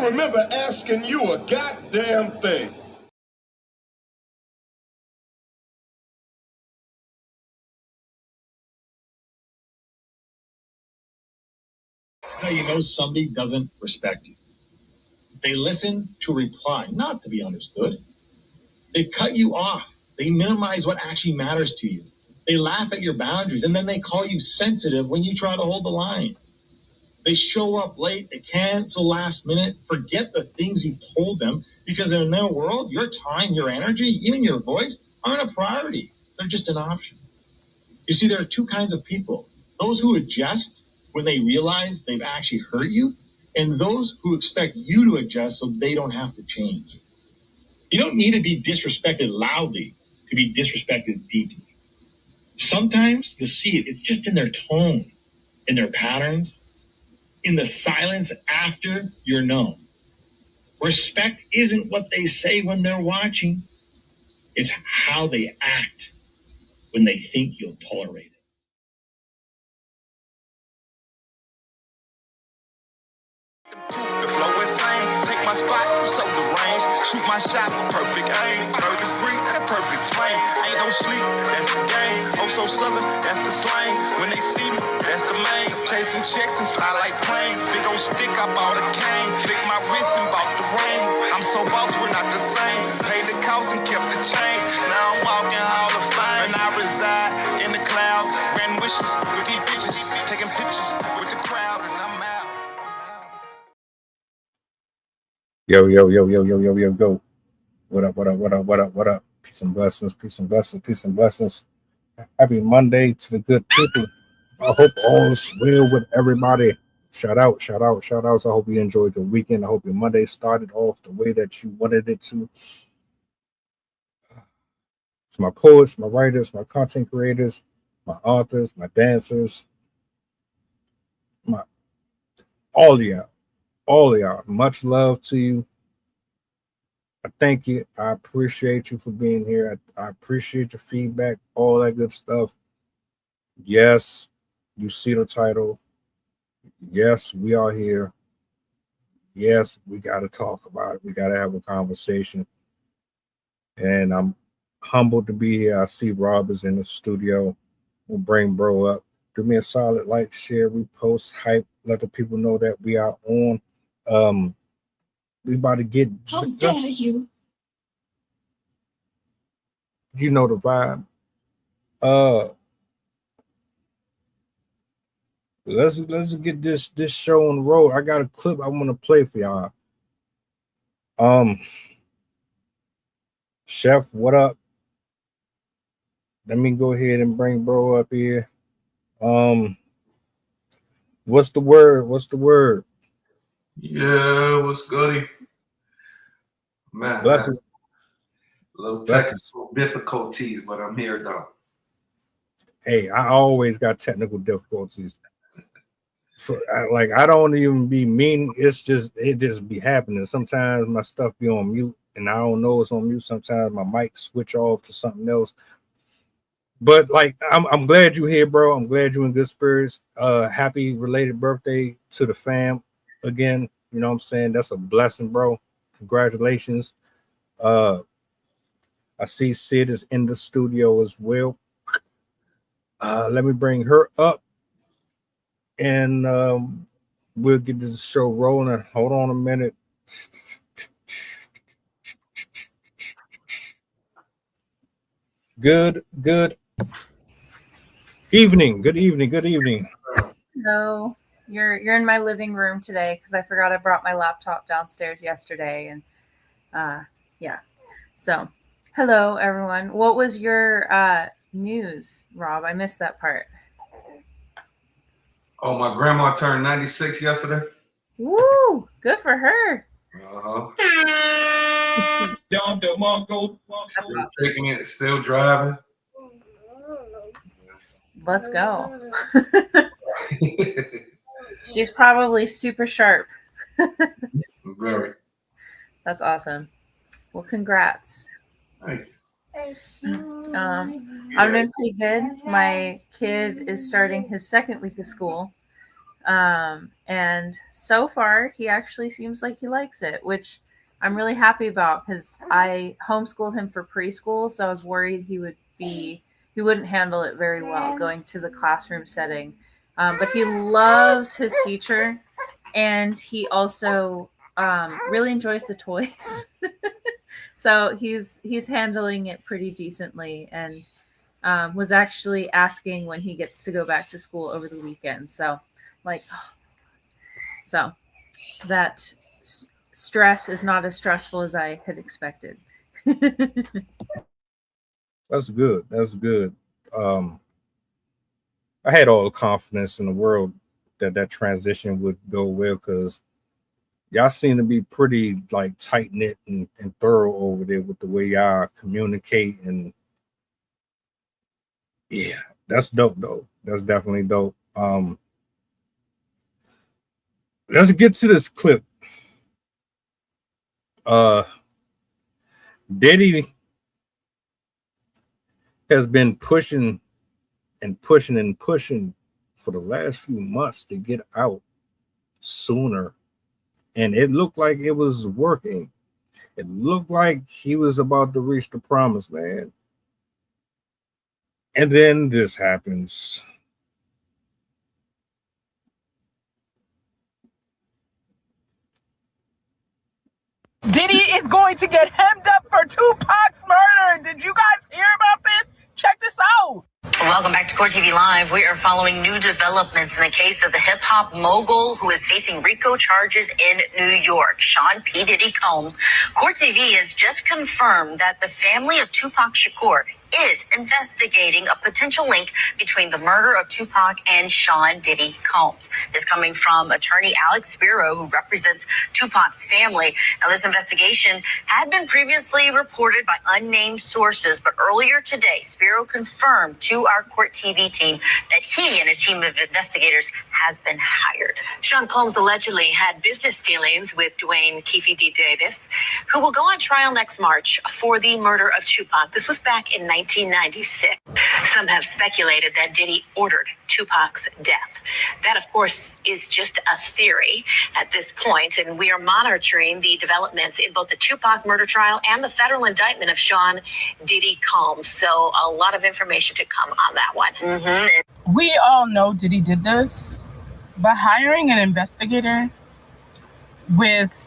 remember asking you a goddamn thing. That's how you know somebody doesn't respect you. They listen to reply, not to be understood. They cut you off. They minimize what actually matters to you. They laugh at your boundaries, and then they call you sensitive when you try to hold the line. They show up late, they cancel last minute, forget the things you've told them, because in their world, your time, your energy, even your voice aren't a priority. They're just an option. You see, there are two kinds of people. Those who adjust when they realize they've actually hurt you, and those who expect you to adjust so they don't have to change. You don't need to be disrespected loudly to be disrespected deeply. Sometimes you'll see it. It's just in their tone, in their patterns, in the silence after you're known. Respect isn't what they say when they're watching. It's how they act when they think you'll tolerate it. The flow insane, take my spot, so the range, shoot my shot with perfect aim, 3rd degree, that perfect flame, ain't no sleep, that's the game, oh so southern, that's the slang, when they see me, that's the main, chasing checks and fly like planes, big old stick, I bought a cane, flick my wrist and bought the ring, I'm so boss, we're not the same, paid the cost and kept the change, now I'm walking Hall of Fame, and I reside in the cloud, grand wishes, with these bitches, taking pictures with the crowd, and I'm out. Yo. What up? Peace and blessings. Happy Monday to the good people. I hope all is well with everybody. Shout outs. I hope you enjoyed your weekend. I hope your Monday started off the way that you wanted it to. It's my poets, my writers, my content creators, my authors, my dancers, all of y'all. Much love to you. I thank you. I appreciate you for being here. I appreciate your feedback, all that good stuff. Yes, you see the title. Yes, we are here. Yes, we got to talk about it. We got to have a conversation. And I'm humbled to be here. I see Rob is in the studio. We'll bring bro up. Do me a solid like, share, repost, hype. Let the people know that we are on. We about to get. How dare you? You know the vibe. Let's get this show on the road. I got a clip I want to play for y'all. Chef, what up? Let me go ahead and bring bro up here. What's the word? Yeah, what's goody? Man, Blessings. Little technical difficulties, but I'm here though. Hey, I always got technical difficulties. I don't even be mean. It just be happening. Sometimes my stuff be on mute, and I don't know it's on mute. Sometimes my mic switch off to something else. But I'm glad you're here, bro. I'm glad you're in good spirits. Happy related birthday to the fam again. You know what I'm saying? That's a blessing, bro. Congratulations. I see Sid is in the studio as well. Let me bring her up, and we'll get this show rolling. Hold on a minute. Good evening. Good evening. No, you're in my living room today because I forgot I brought my laptop downstairs yesterday, and yeah. So, hello everyone. What was your news, Rob? I missed that part. Oh, my grandma turned 96 yesterday. Woo! Good for her. Still taking it, still driving. Let's go. She's probably super sharp. Very. That's awesome. Well, congrats. Thank you. I'm doing pretty good. My kid is starting his second week of school. And so far, he actually seems like he likes it, which I'm really happy about because I homeschooled him for preschool, so I was worried he wouldn't handle it very well going to the classroom setting. But he loves his teacher, and he also really enjoys the toys. So he's handling it pretty decently, and was actually asking when he gets to go back to school over the weekend. So, like, so that stress is not as stressful as I had expected. That's good. That's good. I had all the confidence in the world that transition would go well because y'all seem to be pretty like tight knit and thorough over there with the way y'all communicate, and yeah, that's dope though. That's definitely dope. Let's get to this clip. Diddy has been pushing and pushing and pushing for the last few months to get out sooner, and it looked like it was working. It looked like he was about to reach the promised land, and then this happens. Diddy is going to get hemmed up for Tupac's murder. Did you guys hear about this? Check this out. Welcome back to Court TV Live. We are following new developments in the case of the hip-hop mogul who is facing RICO charges in New York, Sean P. Diddy Combs. Court TV has just confirmed that the family of Tupac Shakur is investigating a potential link between the murder of Tupac and Sean Diddy Combs. This coming from attorney Alex Spiro, who represents Tupac's family. Now, this investigation had been previously reported by unnamed sources, but earlier today, Spiro confirmed to our Court TV team that he and a team of investigators has been hired. Sean Combs allegedly had business dealings with Dwayne Keefe D. Davis, who will go on trial next March for the murder of Tupac. This was back in 1996. Some have speculated that Diddy ordered Tupac's death. That, of course, is just a theory at this point, and we are monitoring the developments in both the Tupac murder trial and the federal indictment of Sean Diddy Combs. So a lot of information to come on that one. We all know Diddy did this, but hiring an investigator with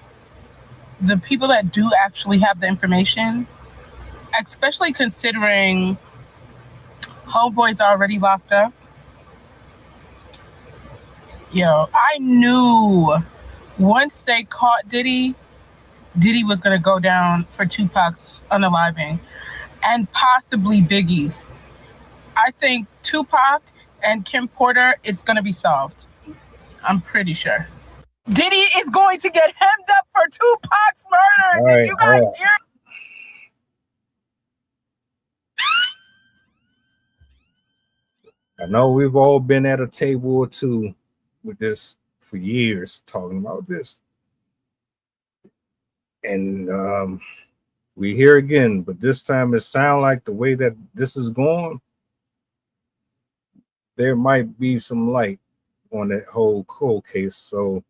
the people that do actually have the information, especially considering homeboy's already locked up. I knew once they caught Diddy was going to go down for Tupac's unaliving and possibly Biggie's. I think Tupac and Kim Porter, it's going to be solved. I'm pretty sure. Diddy is going to get hemmed up for Tupac's murder. Did you guys hear? I know we've all been at a table or two with this for years talking about this. And we hear again, but this time it sounds like the way that this is going, there might be some light on that whole cold case. So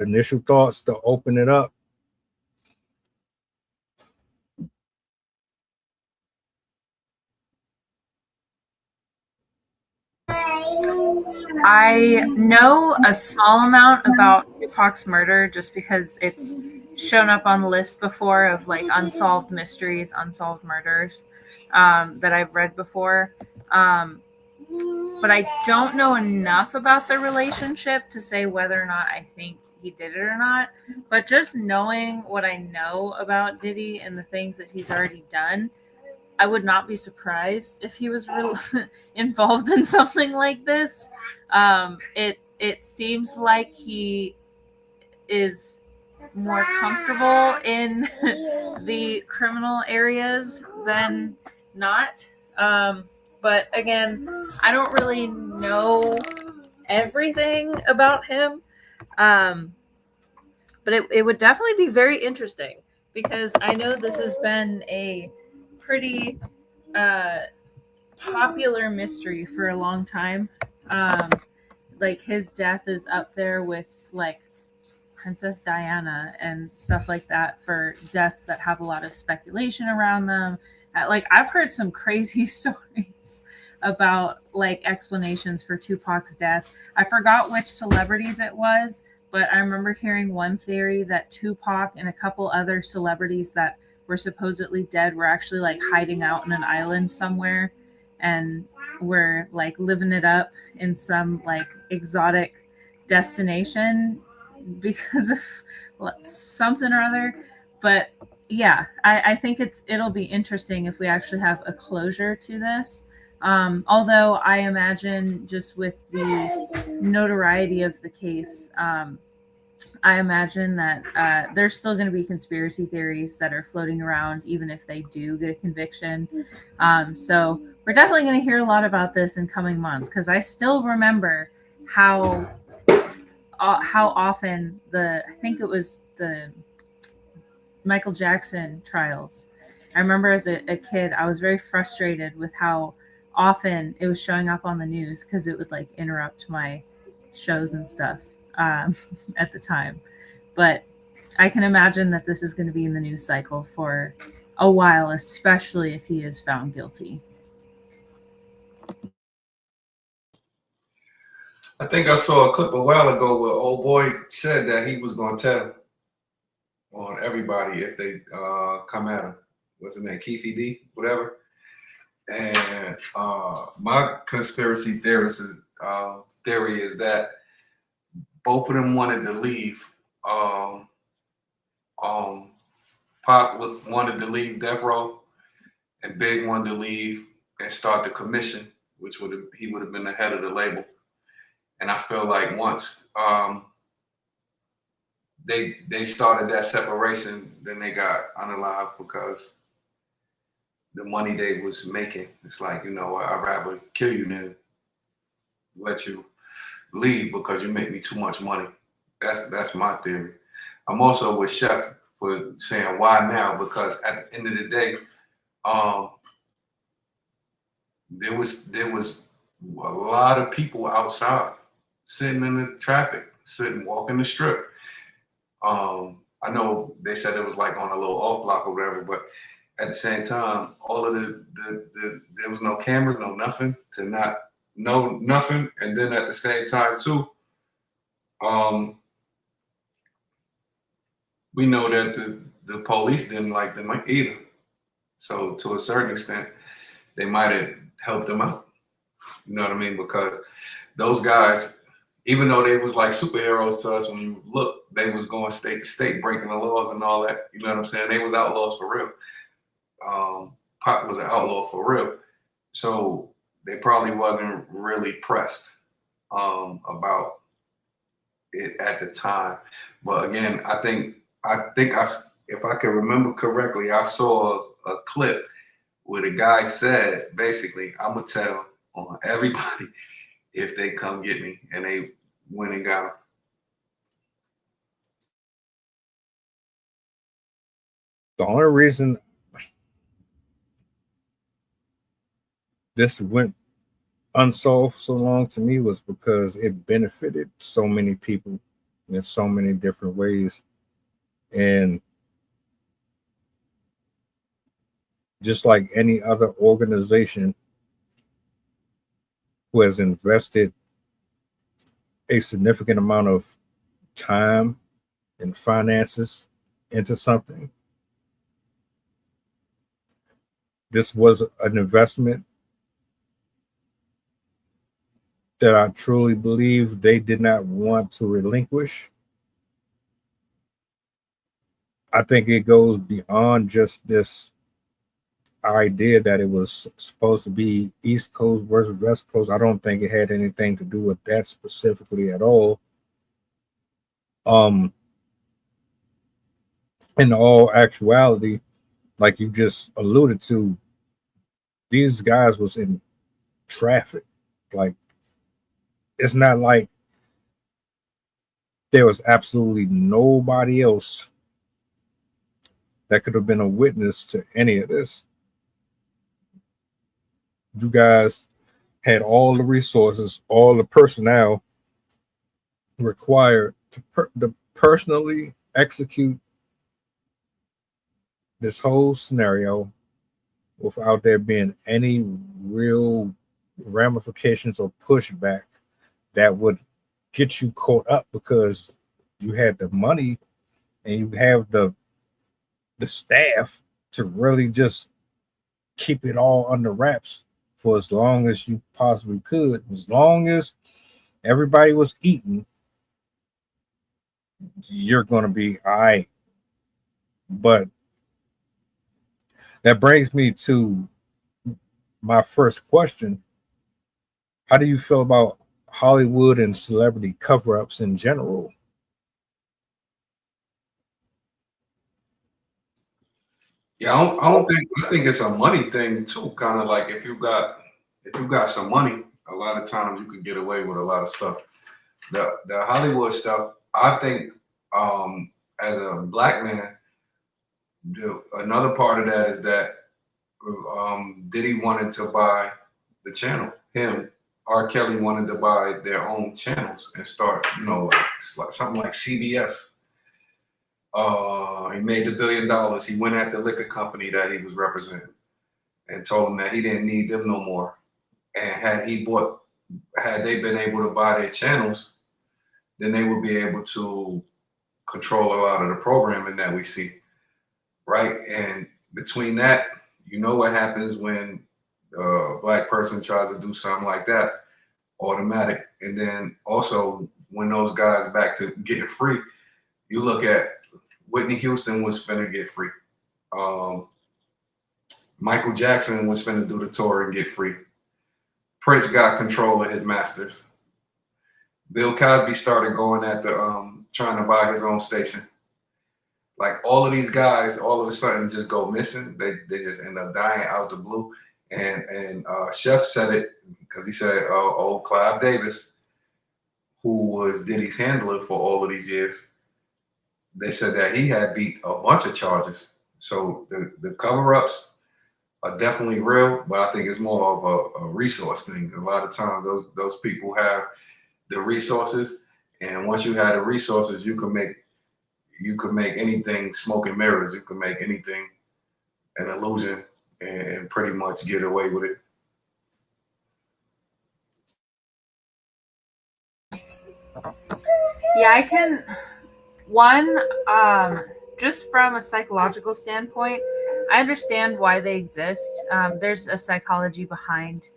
initial thoughts to open it up. I know a small amount about Tupac's murder just because it's shown up on the list before of like unsolved mysteries, unsolved murders that I've read before. But I don't know enough about the relationship to say whether or not I think he did it or not. But just knowing what I know about Diddy and the things that he's already done, I would not be surprised if he was involved in something like this. It seems like he is more comfortable in the criminal areas than not. But again, I don't really know everything about him. But it would definitely be very interesting because I know this has been a pretty popular mystery for a long time. like his death is up there with like Princess Diana and stuff like that for deaths that have a lot of speculation around them. Like I've heard some crazy stories about like explanations for Tupac's death. I forgot which celebrities it was, but I remember hearing one theory that Tupac and a couple other celebrities that were supposedly dead were actually like hiding out in an island somewhere and were like living it up in some like exotic destination because of something or other. But yeah, I think it'll be interesting if we actually have a closure to this. Although I imagine just with the notoriety of the case, I imagine that there's still going to be conspiracy theories that are floating around, even if they do get a conviction. So we're definitely going to hear a lot about this in coming months because I still remember how often I think it was the Michael Jackson trials. I remember as a kid, I was very frustrated with how often it was showing up on the news because it would like interrupt my shows and stuff at the time. But I can imagine that this is going to be in the news cycle for a while, especially if he is found guilty. I think I saw a clip a while ago where old boy said that he was going to tell on everybody if they come at him. What's his name? Keefy D, whatever. And my conspiracy theory is that both of them wanted to leave. Pac wanted to leave Death Row, and Big wanted to leave and start the commission, which he would have been the head of the label. And I feel like once they started that separation, then they got unalived because the money they was making. It's like, you know, I'd rather kill you than let you leave because you make me too much money. That's my theory. I'm also with Chef for saying why now, because at the end of the day, there was a lot of people outside sitting in the traffic, walking the strip. I know they said it was like on a little off block or whatever, but at the same time, all of there was no cameras, no nothing to not know nothing. And then at the same time too, we know that the police didn't like them either. So to a certain extent, they might have helped them out. You know what I mean? Because those guys, even though they was like superheroes to us, when you look, they was going state to state, breaking the laws and all that. You know what I'm saying? They was outlaws for real. Pac was an outlaw for real. So they probably wasn't really pressed about it at the time. But again, I think if I can remember correctly, I saw a clip where the guy said, basically, I'm gonna tell on everybody if they come get me, and they went and got him. The only reason this went unsolved so long to me was because it benefited so many people in so many different ways. And just like any other organization who has invested a significant amount of time and finances into something, this was an investment that I truly believe they did not want to relinquish. I think it goes beyond just this idea that it was supposed to be East Coast versus West Coast. I don't think it had anything to do with that specifically at all. In all actuality, like you just alluded to, these guys was in traffic. Like, it's not like there was absolutely nobody else that could have been a witness to any of this. You guys had all the resources, all the personnel required to personally execute this whole scenario without there being any real ramifications or pushback that would get you caught up because you had the money and you have the staff to really just keep it all under wraps for as long as you possibly could. As long as everybody was eating, you're going to be all right. But that brings me to my first question. How do you feel about Hollywood and celebrity cover-ups in general? Yeah, I think it's a money thing too. Kind of like if you got some money, a lot of times you can get away with a lot of stuff. The Hollywood stuff, I think, as a black man, another part of that is that Diddy wanted to buy the channel. R. Kelly wanted to buy their own channels and start, like something like CBS. He made $1 billion. He went at the liquor company that he was representing and told them that he didn't need them no more. And had they been able to buy their channels, then they would be able to control a lot of the programming that we see, right? And between that, you know what happens when a black person tries to do something like that, automatic. And then also when those guys back to getting free, you look at Whitney Houston was finna get free. Michael Jackson was finna do the tour and get free. Prince got control of his masters. Bill Cosby started going at the trying to buy his own station. Like all of these guys, all of a sudden just go missing. They just end up dying out the blue. And Chef said it because he said, old Clive Davis, who was Diddy's handler for all of these years, they said that he had beat a bunch of charges. So the cover-ups are definitely real, but I think it's more of a resource thing. A lot of times those people have the resources, and once you have the resources, you can make anything smoke and mirrors. You can make anything an illusion and pretty much get away with it. Yeah, I can. One, just from a psychological standpoint, I understand why they exist. There's a psychology behind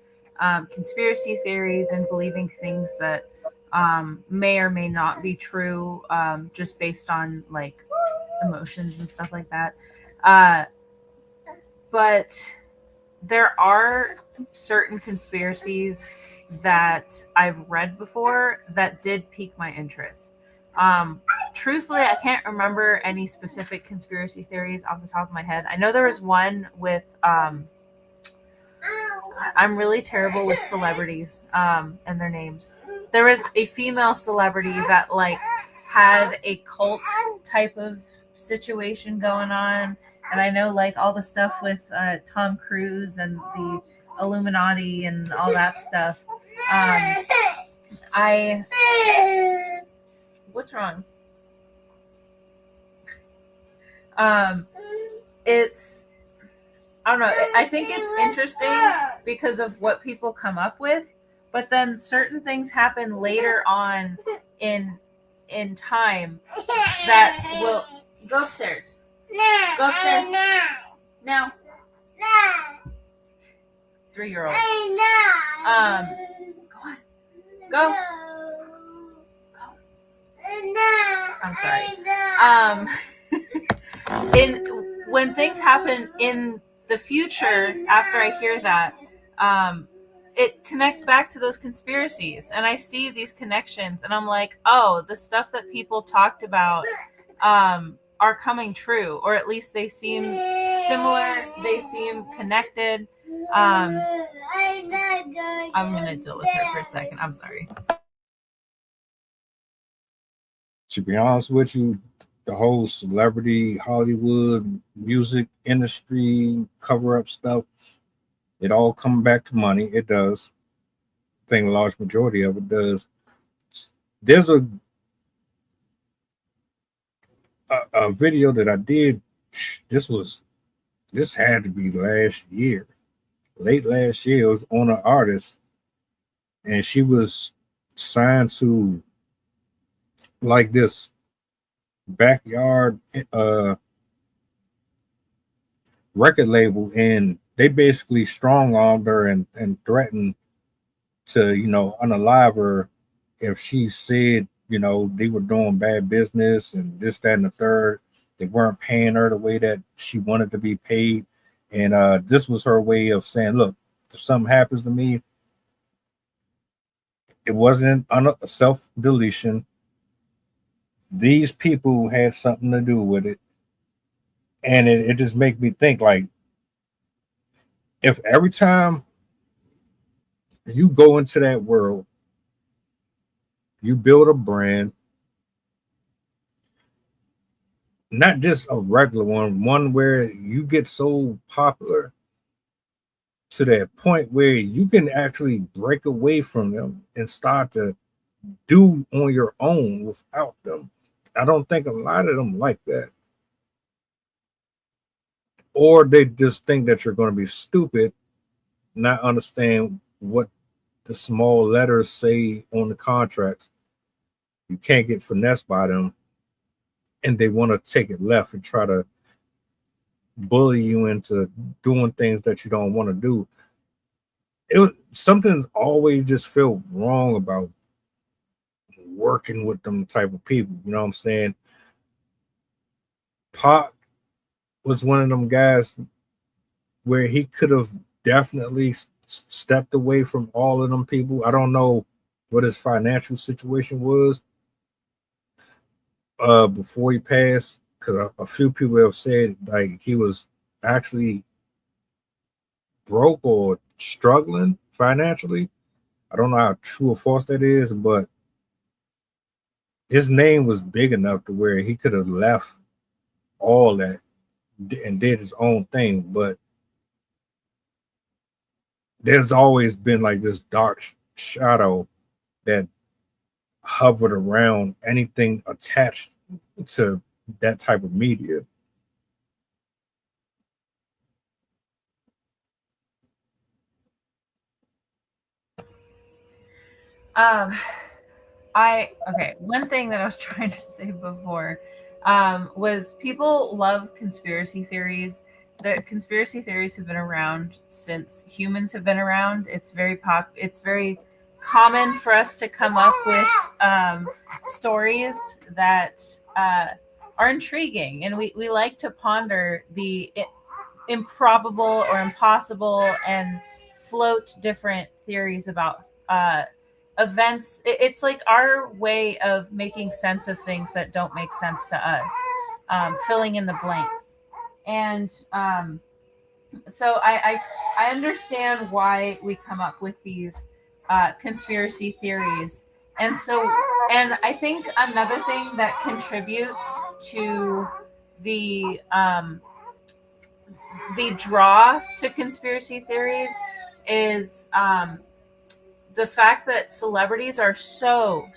conspiracy theories and believing things that may or may not be true, just based on like emotions and stuff like that. But there are certain conspiracies that I've read before that did pique my interest. Truthfully, I can't remember any specific conspiracy theories off the top of my head. I know there was one with I'm really terrible with celebrities and their names. There was a female celebrity that like had a cult type of situation going on, and I know like all the stuff with Tom Cruise and the Illuminati and all that stuff. What's wrong? It's, I don't know. I think it's interesting because of what people come up with, but then certain things happen later on in time that will go upstairs. Go upstairs now. 3-year-old. Go on. Go. I'm sorry. When things happen in the future, after I hear that, it connects back to those conspiracies, and I see these connections, and I'm like, oh, the stuff that people talked about are coming true, or at least they seem similar. They seem connected. I'm gonna deal with her for a second. I'm sorry. To be honest with you, the whole celebrity, Hollywood, music industry, cover-up stuff, it all comes back to money. It does. I think a large majority of it does. There's a a video that I did. This had to be last year, late last year. It was on an artist, and she was signed to like this backyard record label, and they basically strong armed her and threatened to, unalive her if she said, they were doing bad business and this, that, and the third. They weren't paying her the way that she wanted to be paid. And this was her way of saying, look, if something happens to me, it wasn't a self-deletion. These people had something to do with it. And it just made me think, like, if every time you go into that world, you build a brand, not just a regular one where you get so popular to that point where you can actually break away from them and start to do on your own without them. I don't think a lot of them like that. Or they just think that you're going to be stupid, not understand what the small letters say on the contracts. You can't get finessed by them, and they want to take it left and try to bully you into doing things that you don't want to do. Something's always just felt wrong about working with them type of people. You know what I'm saying? Pac was one of them guys where he could have definitely stepped away from all of them people. I don't know what his financial situation was before he passed, because a few people have said like he was actually broke or struggling financially. I don't know how true or false that is, but his name was big enough to where he could have left all that and did his own thing. But there's always been like this dark shadow that hovered around anything attached to that type of media. One thing that I was trying to say before was people love conspiracy theories. The conspiracy theories have been around since humans have been around. It's very common for us to come up with stories that are intriguing, and we like to ponder the improbable or impossible and float different theories about events. It's like our way of making sense of things that don't make sense to us, filling in the blanks. And so I understand why we come up with these conspiracy theories. And I think another thing that contributes to the draw to conspiracy theories is the fact that celebrities are so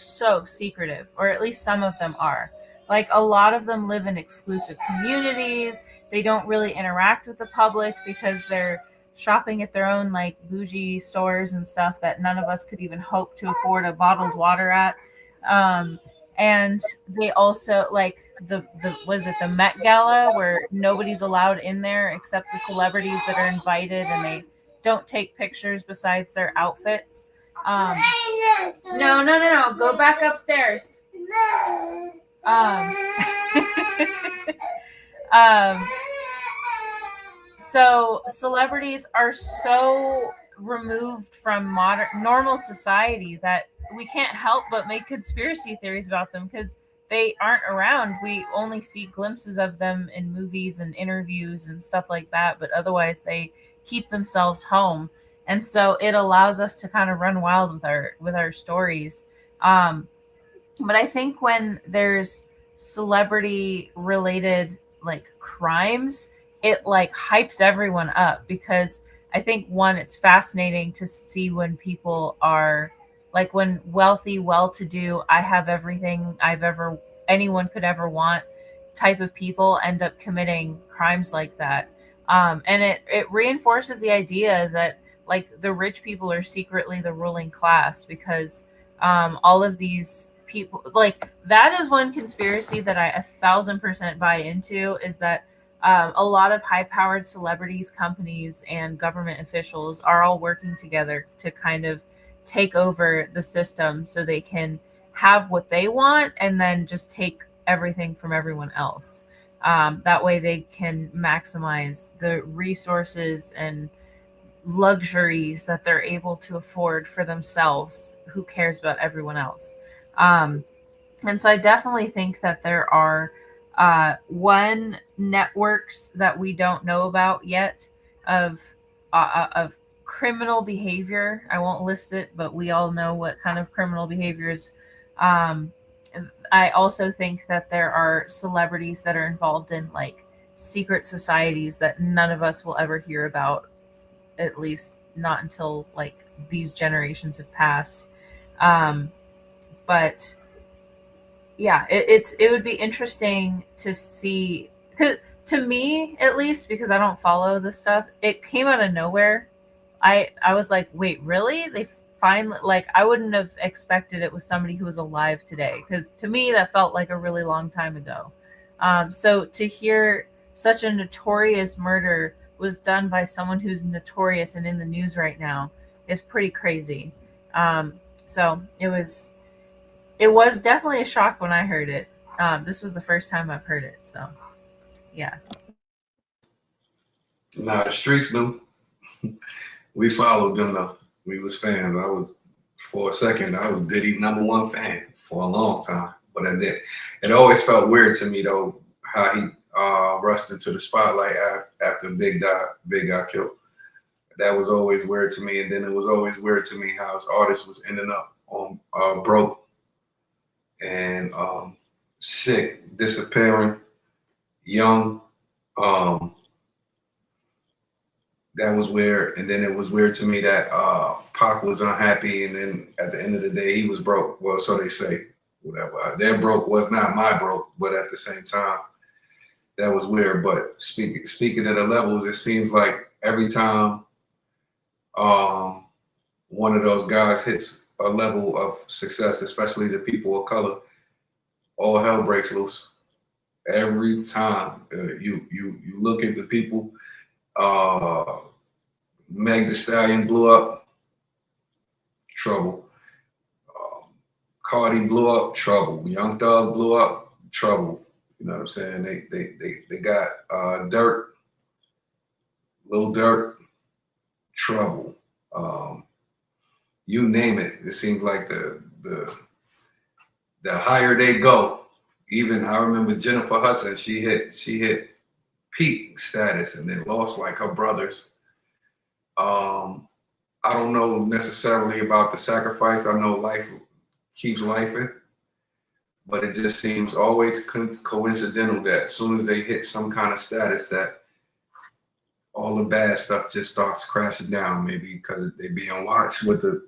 secretive, or at least some of them are. Like, a lot of them live in exclusive communities. They don't really interact with the public because they're shopping at their own like bougie stores and stuff that none of us could even hope to afford a bottled water at. And they also, like, the Met Gala, where nobody's allowed in there except the celebrities that are invited, and they don't take pictures besides their outfits. No. Go back upstairs. So celebrities are so removed from normal society that we can't help but make conspiracy theories about them because they aren't around. We only see glimpses of them in movies and interviews and stuff like that, but otherwise they keep themselves home. And so it allows us to kind of run wild with our stories. But I think when there's celebrity related like crimes, it like hypes everyone up, because I think, one, it's fascinating to see when people are like, when wealthy, well-to-do, I have everything anyone could ever want, type of people end up committing crimes like that. And it reinforces the idea that like the rich people are secretly the ruling class, because all of these people, like, that is one conspiracy that I 1,000% buy into, is that a lot of high powered celebrities, companies, and government officials are all working together to kind of take over the system so they can have what they want and then just take everything from everyone else. That way they can maximize the resources and luxuries that they're able to afford for themselves. Who cares about everyone else? And so I definitely think that there are one, networks that we don't know about yet of criminal behavior. I won't list it, but we all know what kind of criminal behaviors. I also think that there are celebrities that are involved in like secret societies that none of us will ever hear about, at least not until like these generations have passed. But yeah, it would be interesting to see, because to me at least, because I don't follow this stuff, it came out of nowhere. I was like, wait, really? They finally, like, I wouldn't have expected it was somebody who was alive today, because to me that felt like a really long time ago. So to hear such a notorious murder was done by someone who's notorious and in the news right now is pretty crazy. So it was definitely a shock when I heard it. This was the first time I've heard it, so yeah. Nah, the streets knew. We followed them though. We was fans. For a second, I was Diddy #1 fan for a long time. But it always felt weird to me though, how he rushed into the spotlight after Big got killed. That was always weird to me. And then it was always weird to me how his artist was ending up on broke and sick, disappearing, young. That was weird. And then it was weird to me that Pac was unhappy, and then at the end of the day he was broke. Well, so they say. Whatever. Their broke was not my broke, but at the same time, that was weird. But speaking of the levels, it seems like every time one of those guys hits a level of success, especially the people of color, all hell breaks loose. Every time you look at the people, Meg Thee Stallion blew up, trouble. Cardi blew up, trouble. Young Thug blew up, trouble. You know what I'm saying? They got Dirt, Lil Durk, trouble. You name it. It seems like the higher they go. Even I remember Jennifer Hudson. She hit peak status and then lost like her brothers. I don't know necessarily about the sacrifice. I know life keeps lifing, but it just seems always coincidental that as soon as they hit some kind of status, that all the bad stuff just starts crashing down. Maybe because they be on watch with the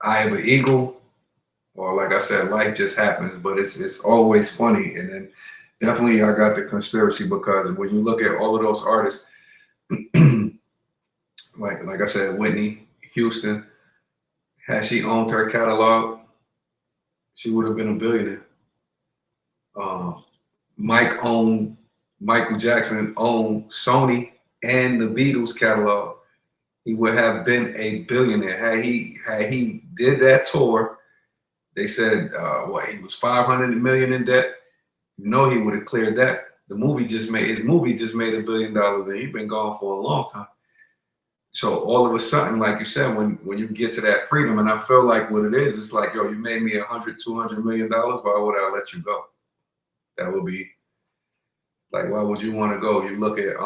eye of an eagle, or like I said, life just happens. But it's always funny. And then definitely I got the conspiracy, because when you look at all of those artists, like I said, Whitney Houston, had she owned her catalog, she would have been a billionaire. Michael Jackson owned Sony and the Beatles catalog. He would have been a billionaire had he did that tour. They said he was 500 million in debt. You know he would have cleared that. His movie just made $1 billion, and he's been gone for a long time. So all of a sudden, like you said, when you get to that freedom, and I feel like what it is, it's like, yo, you made me $100-200 million. Why would I let you go? That would be like, why would you want to go? You look at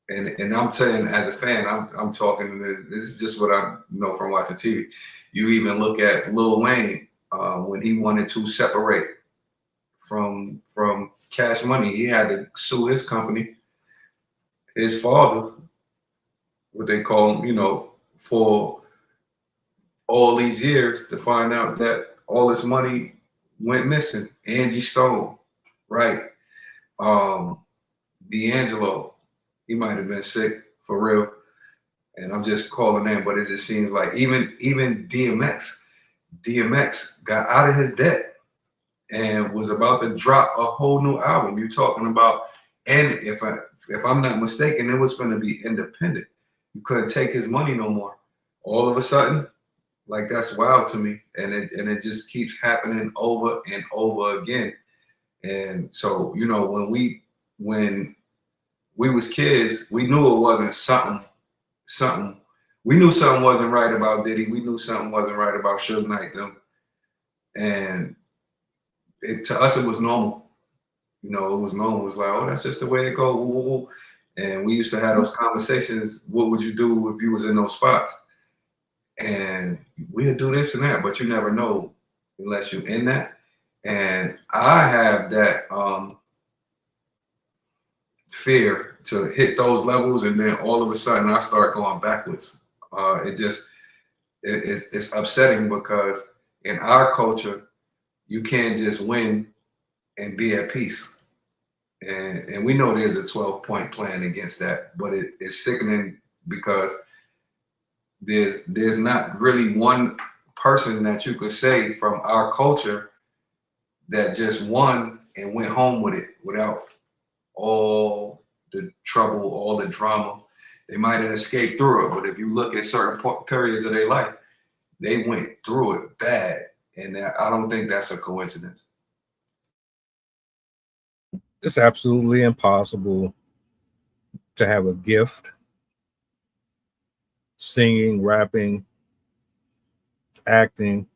and I'm saying as a fan, I'm talking. This is just what I know from watching TV. You even look at Lil Wayne when he wanted to separate from Cash Money, he had to sue his company, his father, what they call him, for all these years, to find out that all this money went missing. Angie Stone, right? D'Angelo, he might have been sick for real. And I'm just calling in, but it just seems like even DMX got out of his debt and was about to drop a whole new album. You're talking about, and if I'm not mistaken, it was going to be independent. You couldn't take his money no more. All of a sudden, like that's wild to me, and it just keeps happening over and over again. And so when we was kids, we knew it wasn't something. We knew something wasn't right about Diddy. We knew something wasn't right about Suge Knight them, and to us it was normal. It was normal. It was like, oh, that's just the way it goes. Woo, woo, woo. And we used to have those conversations. What would you do if you was in those spots? And we'll do this and that, but you never know unless you're in that. And I have that fear to hit those levels, and then all of a sudden I start going backwards. It's upsetting because in our culture, you can't just win and be at peace. And we know there's a 12-point plan against that, but it's sickening because there's not really one person that you could say from our culture that just won and went home with it without all the trouble, all the drama. They might have escaped through it, but if you look at certain periods of their life, they went through it bad. And I don't think that's a coincidence. It's absolutely impossible to have a gift, singing, rapping, acting,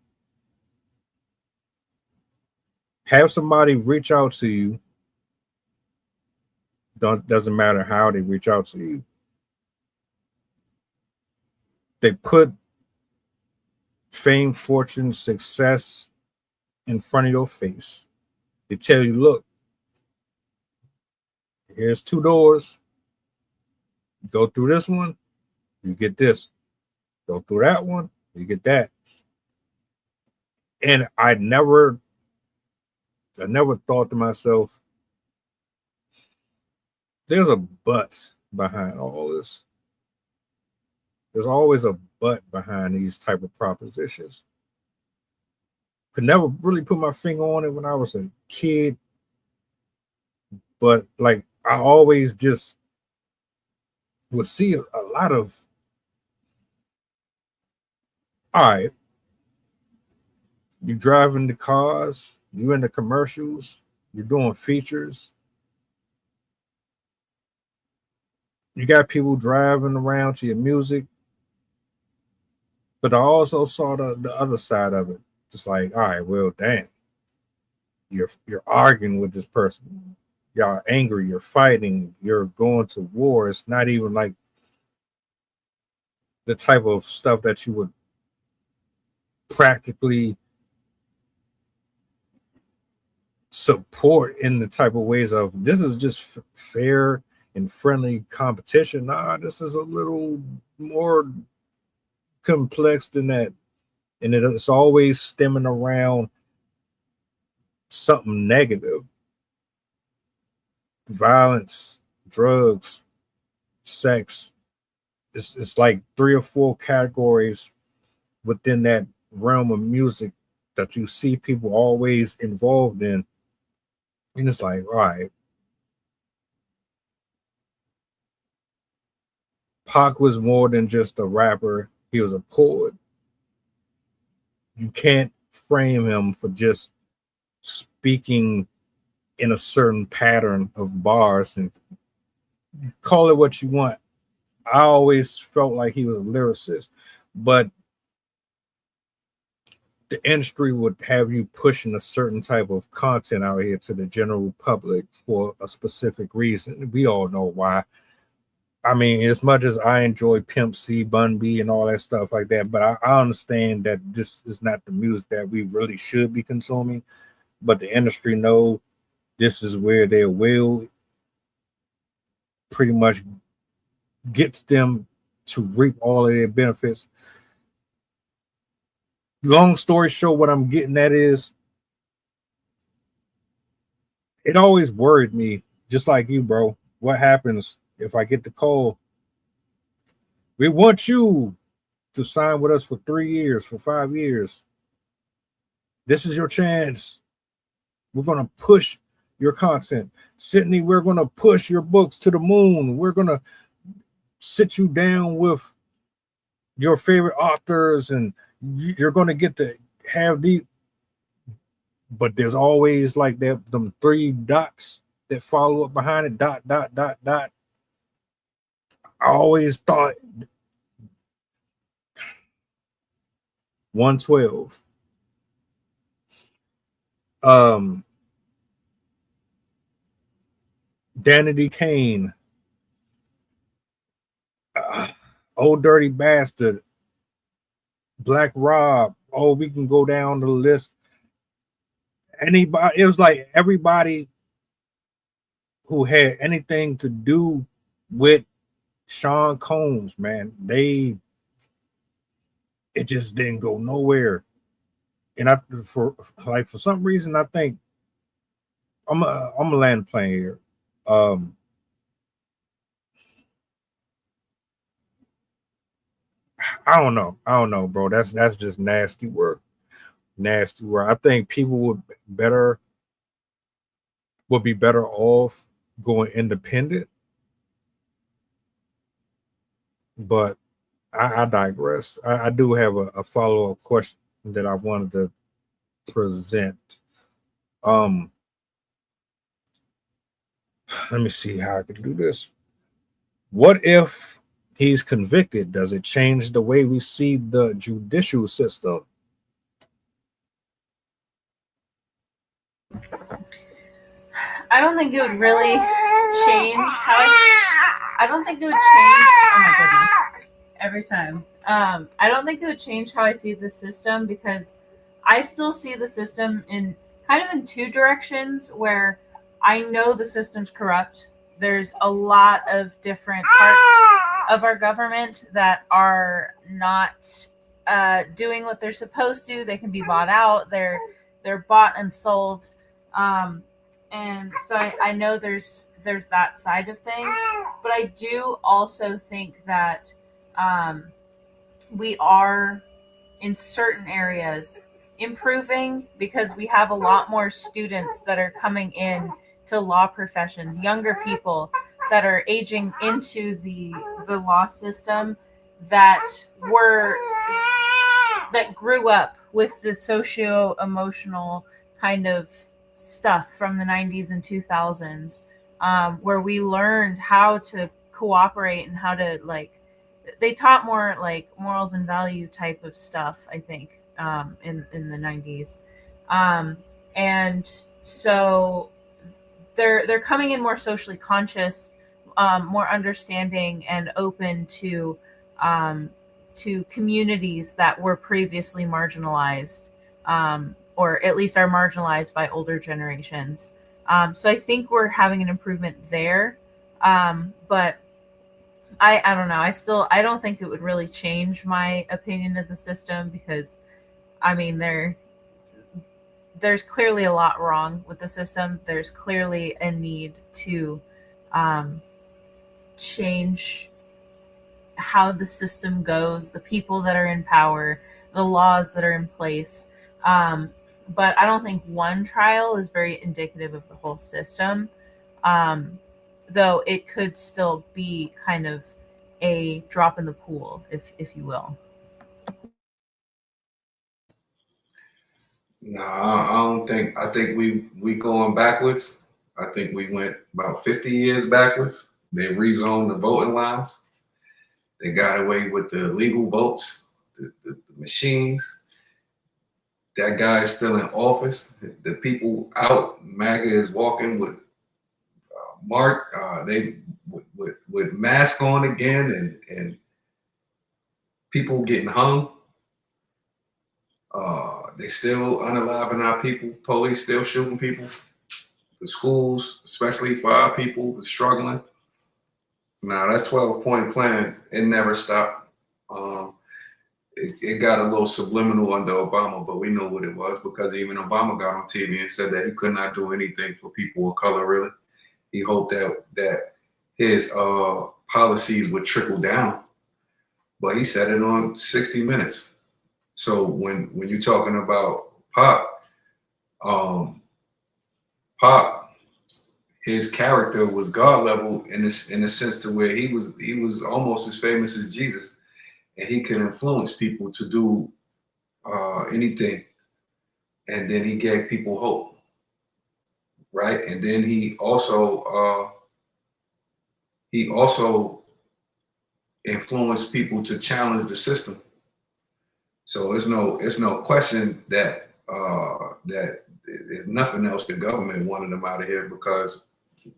have somebody reach out to you. Doesn't matter how they reach out to you. They put fame, fortune, success in front of your face. They tell you, look, here's 2 doors. Go through this one, you get this. Go through that one, you get that. And I never thought to myself, there's a but behind all this. There's always a but behind these type of propositions. Could never really put my finger on it when I was a kid, but like I always just would see a lot of, all right, you driving the cars, you in the commercials, you're doing features. You got people driving around to your music. But I also saw the other side of it. Just like, all right, well, damn. You're arguing with this person. Y'all angry, you're fighting, you're going to war. It's not even like the type of stuff that you would practically support in the type of ways of this is just fair and friendly competition. Nah, this is a little more complex than that, and it's always stemming around something negative: violence, drugs, sex. It's like 3 or 4 categories within that realm of music that you see people always involved in, and it's like, all right, Pac was more than just a rapper. He was a poet. You can't frame him for just speaking in a certain pattern of bars and call it what you want. I always felt like he was a lyricist, but the industry would have you pushing a certain type of content out here to the general public for a specific reason. We all know why. I mean, as much as I enjoy Pimp C, Bun B, and all that stuff like that, but I understand that this is not the music that we really should be consuming. But the industry know this is where their will pretty much gets them to reap all of their benefits. Long story short, what I'm getting at is it always worried me, just like you, bro. What happens if I get the call? We want you to sign with us for 3 years, for 5 years. This is your chance. We're going to push your content. Sydney, we're going to push your books to the moon. We're going to sit you down with your favorite authors, and you're going to get to have these. But there's always like that, them 3 dots that follow up behind it. Dot, dot, dot, dot. I always thought 112. Danity Kane, Old Dirty Bastard, Black Rob. Oh, we can go down the list. Anybody, it was like everybody who had anything to do with Sean Combs, man, it just didn't go nowhere. And for some reason, I think I'm a land plane here. I don't know, bro. That's just nasty work. Nasty work. I think people would be better off going independent. But I digress. I do have a follow-up question that I wanted to present. Let me see how I can do this. What if he's convicted? Does it change the way we see the judicial system? I don't think it would really change how I don't think it would change. Oh my goodness. Every time. I don't think it would change how I see the system, because I still see the system in kind of in 2 directions, where I know the system's corrupt. There's a lot of different parts of our government that are not doing what they're supposed to. They can be bought out. They're bought and sold. And so I know there's that side of things, but I do also think that we are in certain areas improving, because we have a lot more students that are coming in to law professions, younger people that are aging into the law system that grew up with the socio-emotional kind of stuff from the 90s and 2000s, where we learned how to cooperate and how to, like, they taught more like morals and value type of stuff, I think, in the 90s. And so they're coming in more socially conscious, more understanding and open to communities that were previously marginalized, or at least are marginalized by older generations. So I think we're having an improvement there. But I don't know. I don't think it would really change my opinion of the system, because I mean, there's clearly a lot wrong with the system. There's clearly a need to change how the system goes, the people that are in power, the laws that are in place. But I don't think one trial is very indicative of the whole system, though it could still be kind of a drop in the pool, if you will. No, I don't think. I think we going backwards. I think we went about 50 years backwards. They rezoned the voting lines. They got away with the legal votes, the machines. That guy is still in office. The people out, MAGA is walking with with masks on again, and people getting hung. They still unaliving our people. Police still shooting people. The schools, especially for our people, are struggling. Now that 12-point plan, it never stopped. it got a little subliminal under Obama, but we know what it was because even Obama got on TV and said that he could not do anything for people of color. Really, he hoped that his policies would trickle down, but he said it on 60 Minutes. So when you're talking about Pop, Pop, his character was God level in the sense to where he was almost as famous as Jesus, and he could influence people to do anything, and then he gave people hope, right? And then he also influenced people to challenge the system. So it's no question that that if nothing else, the government wanted him out of here because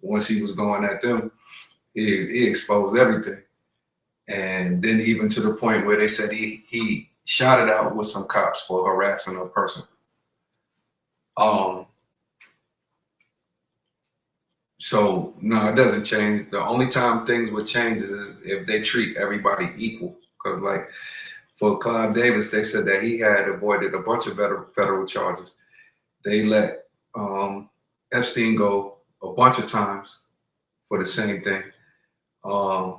once he was going at them, he exposed everything. And then even to the point where they said he shot it out with some cops for harassing a person. So no, it doesn't change. The only time things would change is if they treat everybody equal. Because like for Clive Davis, they said that he had avoided a bunch of federal charges. They let Epstein go a bunch of times for the same thing. The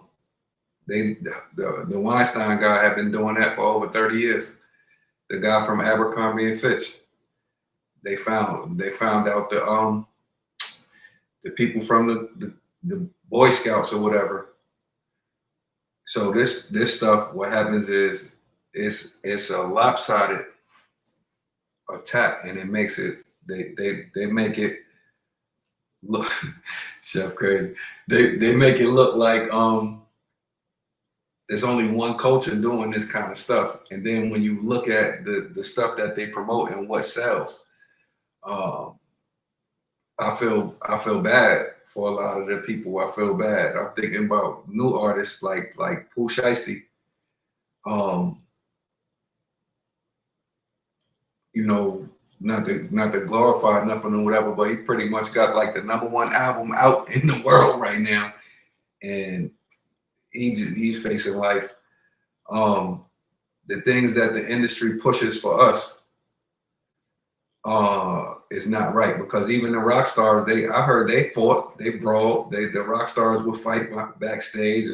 Weinstein guy had been doing that for over 30 years. The guy from Abercrombie and Fitch. They found out the people from the Boy Scouts or whatever. So this stuff, what happens is it's a lopsided attack, and it makes it they make it look Chef crazy. They make it look like there's only one culture doing this kind of stuff. And then when you look at the stuff that they promote and what sells, I feel bad for a lot of the people. I feel bad. I'm thinking about new artists like Pooh Shiesty. You know, not to glorify nothing or whatever, but he pretty much got like the #1 album out in the world right now, and he's facing life. The things that the industry pushes for us is not right, because even the rock stars, I heard they fought, they brawled, the rock stars would fight backstage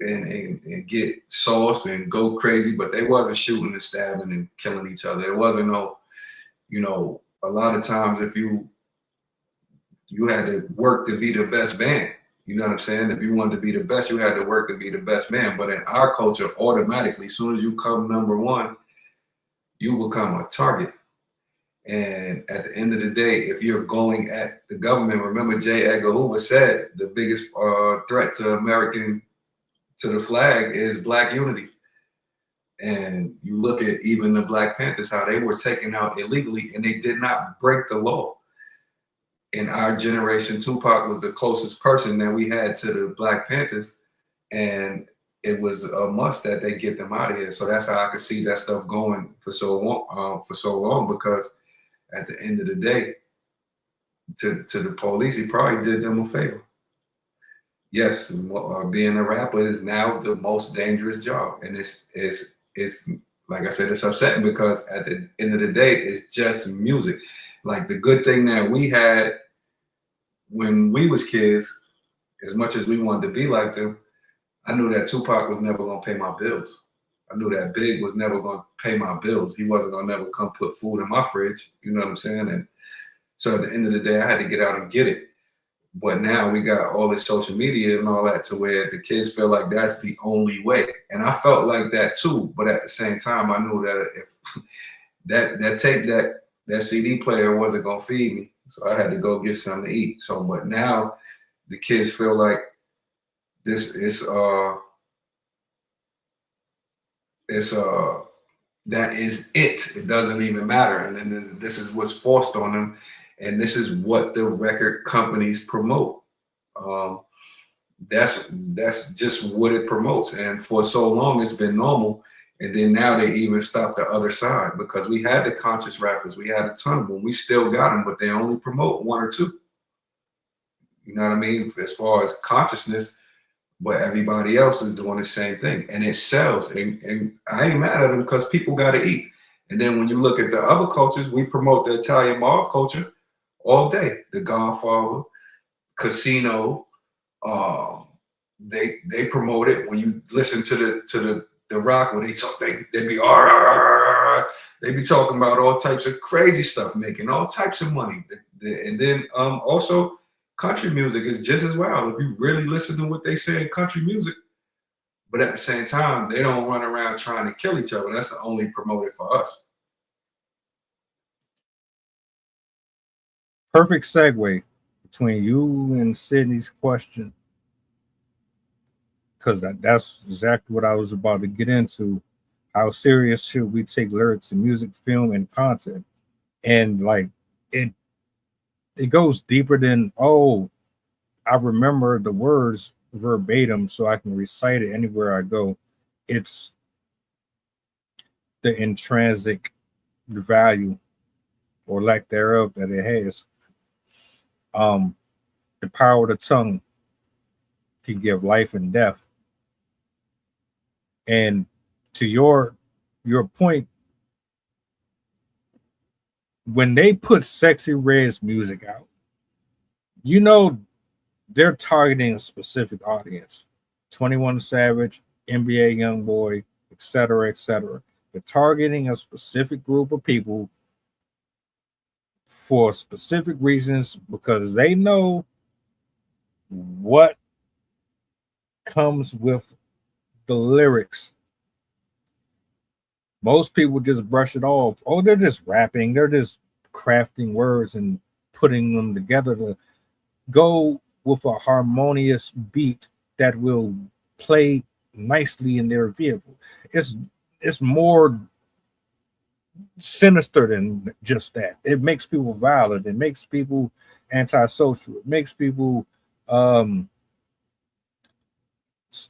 and get sauce and go crazy, but they wasn't shooting and stabbing and killing each other. It wasn't no, a lot of times if you had to work to be the best band, you know what I'm saying? If you wanted to be the best, you had to work to be the best man. But in our culture, automatically, as soon as you come #1, you become a target. And at the end of the day, if you're going at the government, remember J. Edgar Hoover said the biggest threat to the flag is Black unity. And you look at even the Black Panthers, how they were taken out illegally and they did not break the law. In our generation, Tupac was the closest person that we had to the Black Panthers, and it was a must that they get them out of here. So that's how I could see that stuff going for so long, because at the end of the day, to the police, he probably did them a favor. Yes, being a rapper is now the most dangerous job, and it's like I said, it's upsetting because at the end of the day, it's just music. Like the good thing that we had when we was kids, as much as we wanted to be like them, I knew that Tupac was never gonna pay my bills. I knew that Big was never gonna pay my bills. He wasn't gonna never come put food in my fridge. You know what I'm saying? And so at the end of the day, I had to get out and get it. But now we got all this social media and all that to where the kids feel like that's the only way. And I felt like that too. But at the same time, I knew that if that tape, that CD player wasn't gonna feed me, so I had to go get something to eat. So, but now the kids feel like this is that is it. It doesn't even matter, and then this is what's forced on them, and this is what the record companies promote. That's just what it promotes, and for so long it's been normal. And then now they even stopped the other side, because we had the conscious rappers, we had a ton of them, we still got them, but they only promote 1 or 2. You know what I mean? As far as consciousness, but everybody else is doing the same thing, and it sells. And I ain't mad at them because people got to eat. And then when you look at the other cultures, we promote the Italian mob culture all day. The Godfather, Casino, they promote it. When you listen to the rock, where they talk, they be they be talking about all types of crazy stuff, making all types of money. And then also country music is just as wild if you really listen to what they say in country music. But at the same time, they don't run around trying to kill each other. That's only promoted for us. Perfect segue between you and Sydney's question, because that's exactly what I was about to get into. How serious should we take lyrics in music, film, and content? And like it goes deeper than, oh, I remember the words verbatim so I can recite it anywhere I go. It's the intrinsic value or lack thereof that it has. The power of the tongue can give life and death. And to your point, when they put Sexy Red's music out, you know they're targeting a specific audience. 21 Savage, NBA Youngboy, etc., etc. They're targeting a specific group of people for specific reasons because they know what comes with the lyrics. Most people just brush it off. Oh, they're just rapping. They're just crafting words and putting them together to go with a harmonious beat that will play nicely in their vehicle. It's more sinister than just that. It makes people violent. It makes people antisocial. It makes people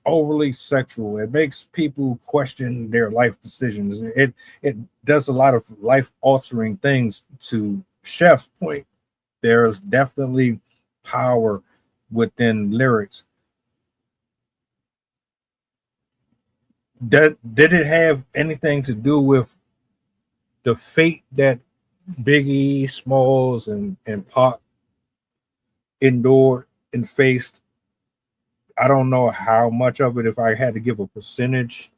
overly sexual. It makes people question their life decisions. It does a lot of life altering things. To Chef's point, there's definitely power within lyrics. Did it have anything to do with the fate that Biggie, Smalls, and Pac endured and faced? I don't know how much of it, if I had to give a percentage,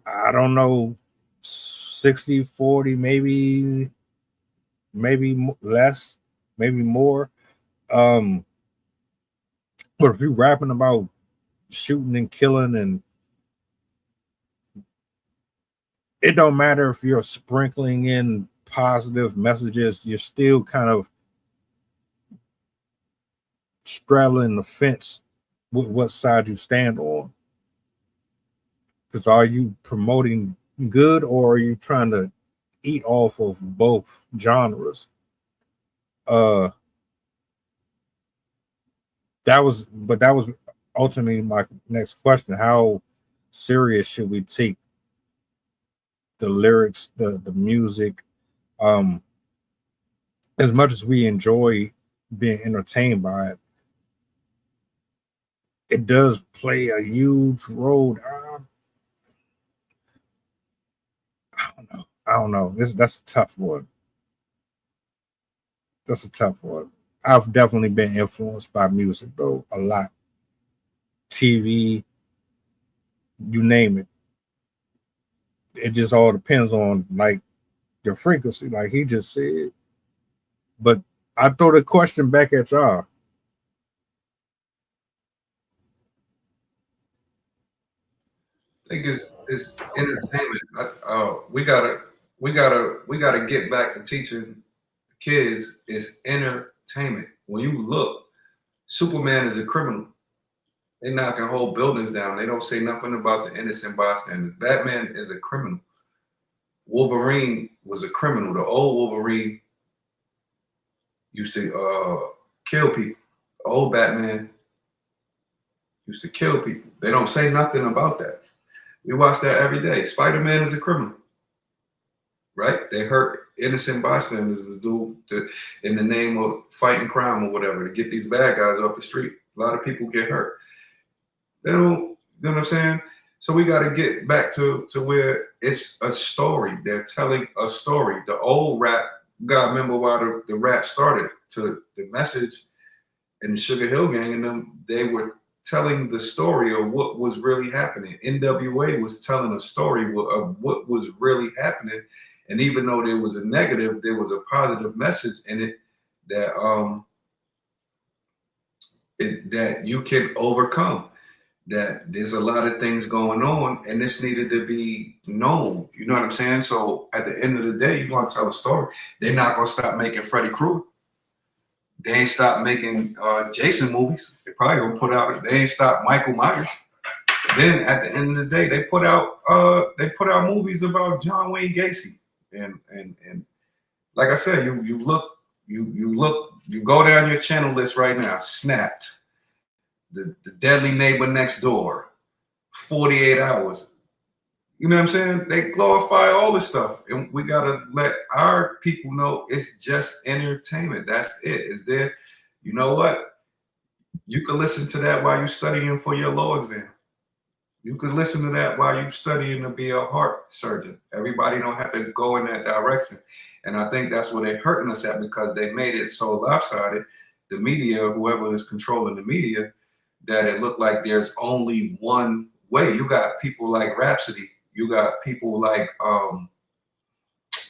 I don't know, 60-40, maybe less, maybe more. But if you're rapping about shooting and killing, and it don't matter if you're sprinkling in positive messages, you're still kind of straddling the fence with what side you stand on. Because are you promoting good, or are you trying to eat off of both genres? That was ultimately my next question. How serious should we take the lyrics, the music? As much as we enjoy being entertained by it, it does play a huge role. I don't know. That's a tough one. That's a tough one. I've definitely been influenced by music, though, a lot. TV, you name it. It just all depends on like your frequency, like he just said. But I throw the question back at y'all. I think it's entertainment. We gotta get back to teaching kids it's entertainment. When you look, Superman is a criminal. They knocking whole buildings down. They don't say nothing about the innocent bystanders. Batman is a criminal. Wolverine was a criminal. The old Wolverine used to kill people. The old Batman used to kill people. They don't say nothing about that. We watch that every day. Spider-Man is a criminal, right? They hurt innocent bystanders to do in the name of fighting crime or whatever, to get these bad guys off the street. A lot of people get hurt. They don't, you know what I'm saying? So we got to get back to where it's a story. They're telling a story. The old rap, God, remember why the rap started, to the message and the Sugar Hill Gang and them, they were telling the story of what was really happening. NWA was telling a story of what was really happening. And even though there was a negative, there was a positive message in it that that you can overcome. That there's a lot of things going on, and this needed to be known. You know what I'm saying? So at the end of the day, you want to tell a story. They're not gonna stop making Freddy Krueger. They ain't stop making Jason movies. They probably gonna put out. They ain't stop Michael Myers. Then at the end of the day, they put out movies about John Wayne Gacy. And like I said, you go down your channel list right now. Snapped, the Deadly Neighbor Next Door, 48 Hours. You know what I'm saying? They glorify all this stuff, and we gotta let our people know it's just entertainment. That's it. Is there? You know what? You can listen to that while you're studying for your law exam. You could listen to that while you're studying to be a heart surgeon. Everybody don't have to go in that direction. And I think that's where they're hurting us at, because they made it so lopsided, the media, whoever is controlling the media, that it looked like there's only one way. You got people like Rhapsody. You got people like, I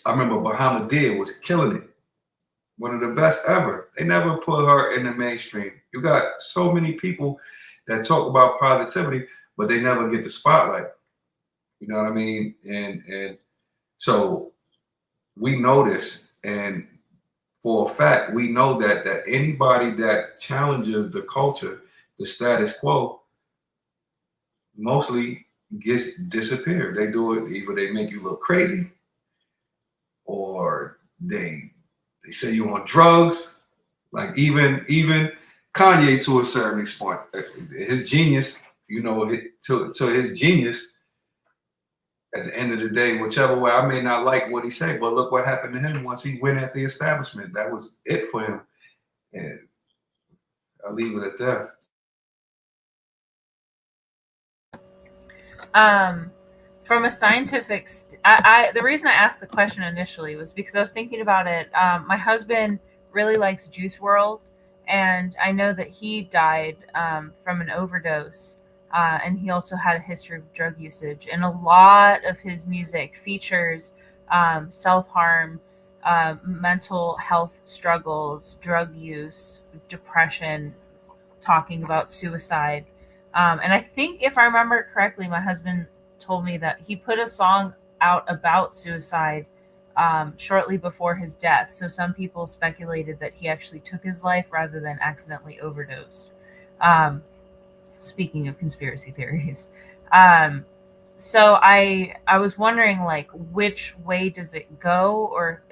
remember Bahama was killing it. One of the best ever. They never put her in the mainstream. You got so many people that talk about positivity, but they never get the spotlight. You know what I mean? And so we know this, and for a fact, we know that anybody that challenges the culture, the status quo, mostly gets disappeared. They do it, either they make you look crazy, or they say you're on drugs. Like even Kanye, to a certain extent, his genius, you know, to his genius, at the end of the day, whichever way, I may not like what he said, but look what happened to him once he went at the establishment. That was it for him. And I'll leave it at that. From a scientific, the reason I asked the question initially was because I was thinking about it. My husband really likes Juice World, and I know that he died from an overdose, and he also had a history of drug usage. And a lot of his music features self-harm, mental health struggles, drug use, depression, talking about suicide. And I think, if I remember correctly, my husband told me that he put a song out about suicide shortly before his death. So some people speculated that he actually took his life rather than accidentally overdosed. Speaking of conspiracy theories. So I was wondering, like, which way does it go? Or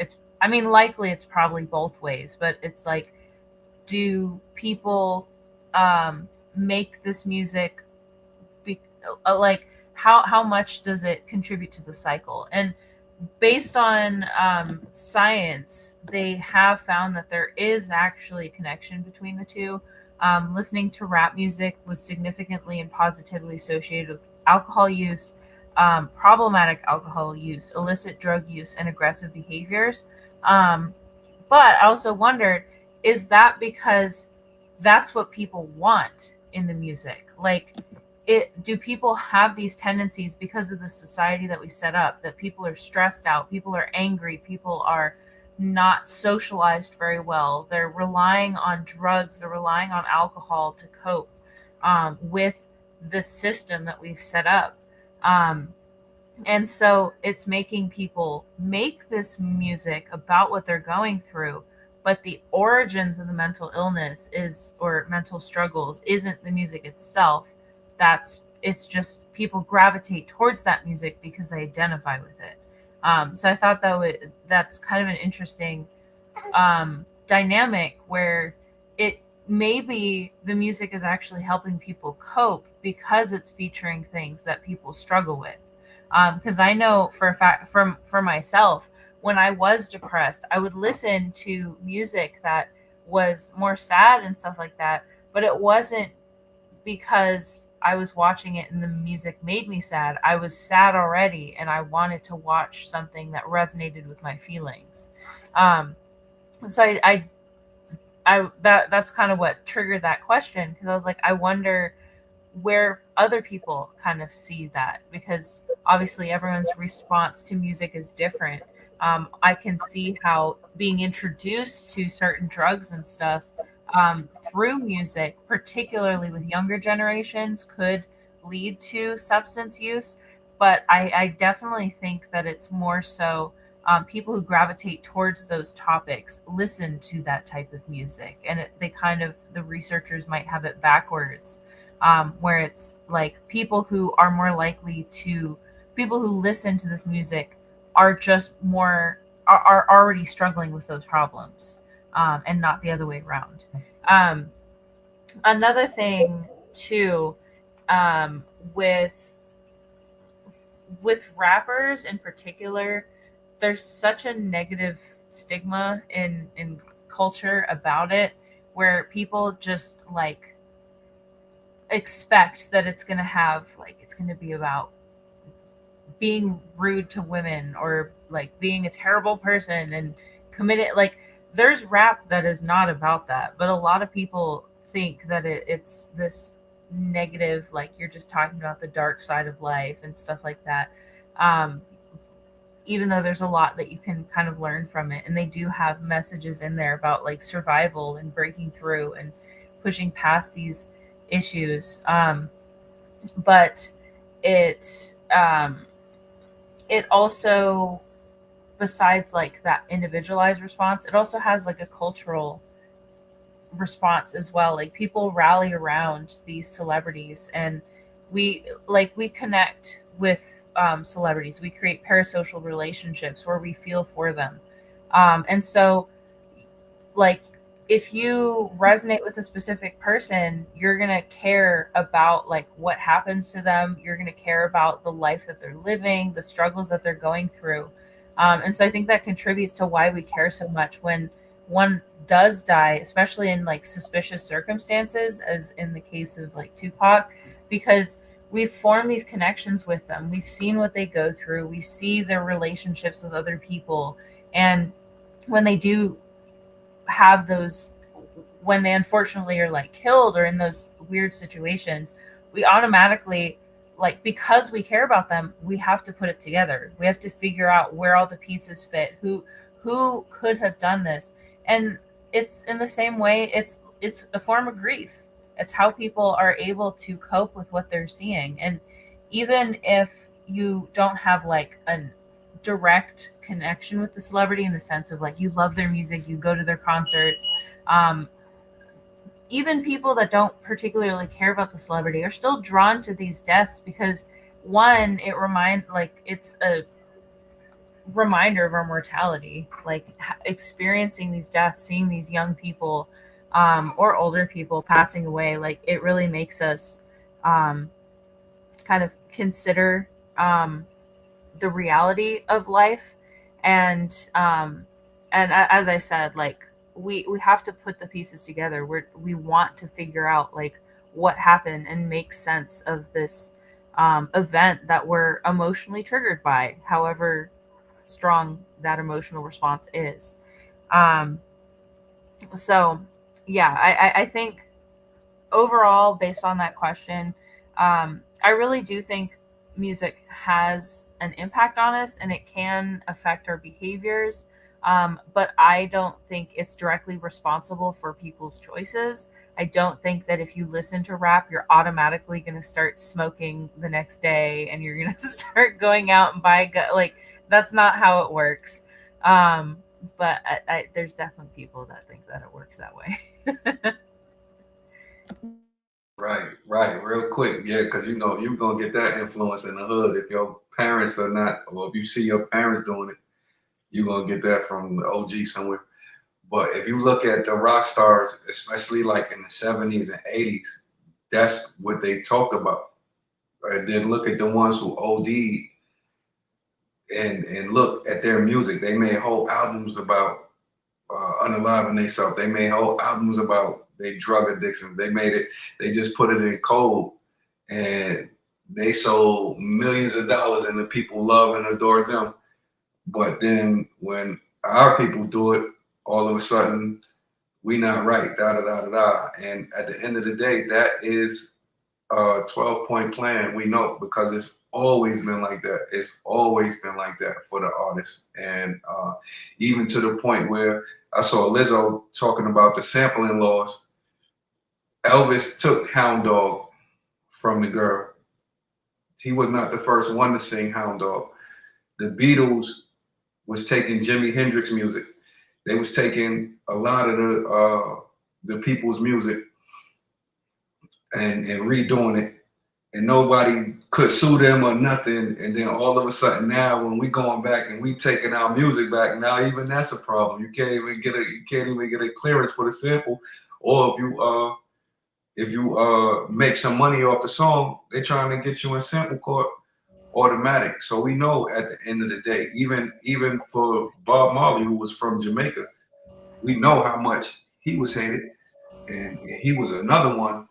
likely it's probably both ways, but it's like, do people make this music like, how much does it contribute to the cycle? And based on science, they have found that there is actually a connection between the two. Listening to rap music was significantly and positively associated with alcohol use, problematic alcohol use, illicit drug use, and aggressive behaviors. But I also wondered, is that because that's what people want in the music? Like, do people have these tendencies because of the society that we set up, that people are stressed out, people are angry, people are not socialized very well, they're relying on drugs, they're relying on alcohol to cope with the system that we've set up. And so it's making people make this music about what they're going through, but the origins of the mental illness or mental struggles isn't the music itself. It's just people gravitate towards that music because they identify with it. So I thought that's kind of an interesting dynamic, where it maybe the music is actually helping people cope because it's featuring things that people struggle with. Because I know for a fact, for myself, when I was depressed, I would listen to music that was more sad and stuff like that, but it wasn't because I was watching it and the music made me sad. I was sad already and I wanted to watch something that resonated with my feelings. Um, so that's kind of what triggered that question, because I was like, I wonder where other people kind of see that, because obviously everyone's response to music is different. I can see how being introduced to certain drugs and stuff through music, particularly with younger generations, could lead to substance use. But I definitely think that it's more so people who gravitate towards those topics listen to that type of music, and they kind of, the researchers might have it backwards, where it's like people who are more likely to, people who listen to this music are just more, are already struggling with those problems, and not the other way around. Um, Another thing too, um, with rappers in particular, there's such a negative stigma in culture about it, where people just like expect that it's going to have, like, it's going to be about being rude to women or like being a terrible person and committed, like, there's rap that is not about that, but a lot of people think that it's this negative, like you're just talking about the dark side of life and stuff like that. um Even though there's a lot that you can kind of learn from it, and they do have messages in there about like survival and breaking through and pushing past these issues. But it it also, besides like that individualized response, it also has like a cultural response as well. Like people rally around these celebrities, and we connect with celebrities. We create parasocial relationships where we feel for them, and so like if you resonate with a specific person, you're going to care about like what happens to them. You're going to care about the life that they're living, the struggles that they're going through. And so I think that contributes to why we care so much when one does die, especially in like suspicious circumstances, as in the case of like Tupac, because we've formed these connections with them. We've seen what they go through. We see their relationships with other people. And when they do have those, when they unfortunately are like killed or in those weird situations, we automatically, like, because we care about them, we have to put it together. We have to figure out where all the pieces fit, who could have done this. And it's in the same way, it's a form of grief. It's how people are able to cope with what they're seeing. And even if you don't have like a direct connection with the celebrity in the sense of like you love their music, you go to their concerts, even people that don't particularly care about the celebrity are still drawn to these deaths, because one, it's a reminder of our mortality, like experiencing these deaths, seeing these young people or older people passing away, like it really makes us kind of consider the reality of life. And as I said, like we have to put the pieces together. We want to figure out like what happened and make sense of this event that we're emotionally triggered by, however strong that emotional response is. So yeah, I think overall, based on that question, I really do think music has an impact on us and it can affect our behaviors. But I don't think it's directly responsible for people's choices. I don't think that if you listen to rap, you're automatically going to start smoking the next day and you're going to start going out and buy like that's not how it works. But there's definitely people that think that it works that way. Right. Real quick, yeah, because you know you're gonna get that influence in the hood if your parents are not, or if you see your parents doing it, you're gonna get that from the OG somewhere. But if you look at the rock stars, especially like in the 70s and 80s, that's what they talked about. Right? Then look at the ones who OD'd. and look at their music. They made whole albums about unaliving themselves. They made whole albums about their drug addiction. They just put it in code, and they sold millions of dollars, and the people love and adore them. But then when our people do it, all of a sudden we not right, da da da da da. And at the end of the day, that is a 12-point plan. We know, because it's always been like that. It's always been like that for the artists. And even to the point where I saw Lizzo talking about the sampling laws. Elvis took Hound Dog from the girl. He was not the first one to sing Hound Dog. The Beatles was taking Jimi Hendrix music. They was taking a lot of the people's music and redoing it, and nobody could sue them or nothing. And then all of a sudden now, when we going back and we taking our music back, now even that's a problem. You can't even get a clearance for the sample, or if you make some money off the song, they're trying to get you in sample court automatic. So we know at the end of the day, even for Bob Marley, who was from Jamaica, we know how much he was hated, and he was another one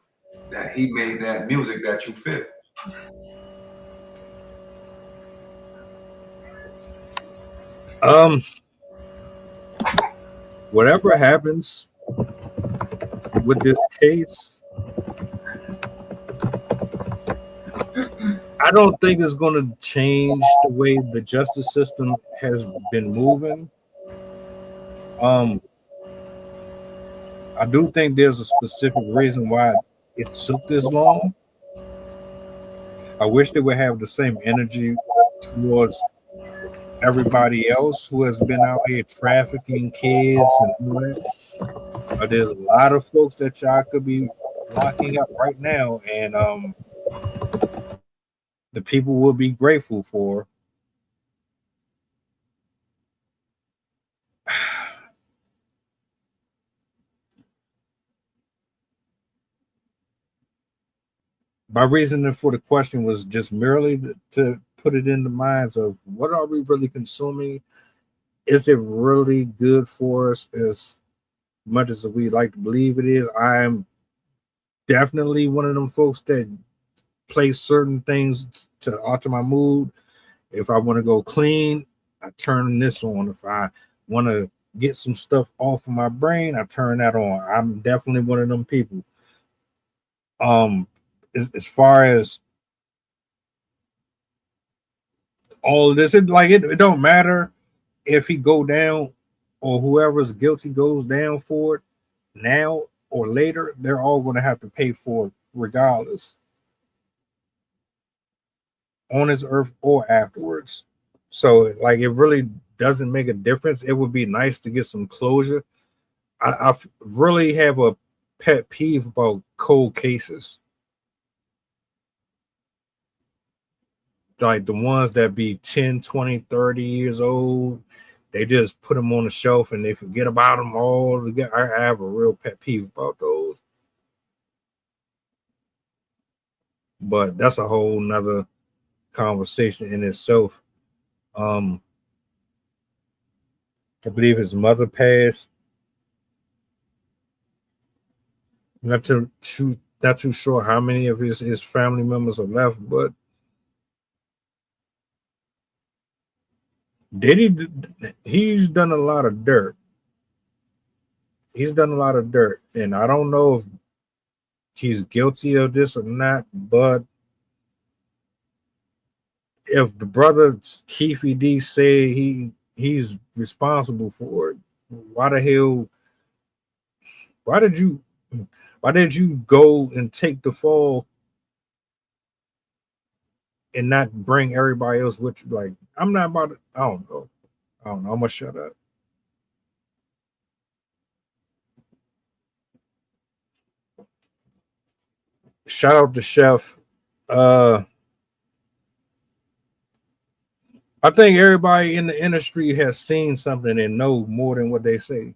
that he made that music that you feel. Whatever happens with this case, I don't think it's going to change the way the justice system has been moving. I do think there's a specific reason why it took this long. I wish they would have the same energy towards everybody else who has been out here trafficking kids and all that. But there's a lot of folks that y'all could be locking up right now, and the people will be grateful for. My reason for the question was just merely to put it in the minds of what are we really consuming? Is it really good for us as much as we like to believe it is? I'm definitely one of them folks that play certain things to alter my mood. If I want to go clean, I turn this on. If I want to get some stuff off of my brain, I turn that on. I'm definitely one of them people. As far as all of this, it don't matter if he go down or whoever's guilty goes down for it now or later. They're all going to have to pay for it regardless, on this earth or afterwards. So it really doesn't make a difference. It would be nice to get some closure. I really have a pet peeve about cold cases, like the ones that be 10, 20, 30 years old. They just put them on the shelf and they forget about them all together. I have a real pet peeve about those. But that's a whole nother conversation in itself. I believe his mother passed. Not too sure how many of his family members are left, but Diddy, he's done a lot of dirt. He's done a lot of dirt, and I don't know if he's guilty of this or not, but if the brother Keefy D say he's responsible for it, why the hell? Why did you go and take the fall and not bring everybody else with you? Like, I'm not about to, I don't know. I'm gonna shut up. Shout out to Chef. I think everybody in the industry has seen something and know more than what they say,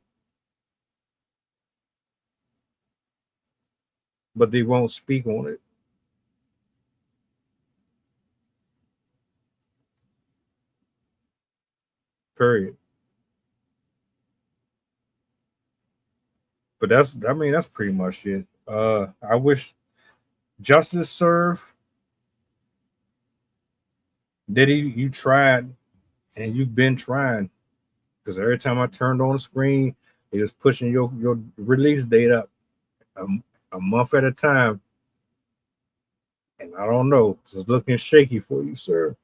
but they won't speak on it. Period. But that's pretty much it. I wish justice served. Diddy, you tried, and you've been trying. Because every time I turned on the screen, it was pushing your release date up a month at a time. And I don't know, it's looking shaky for you, sir.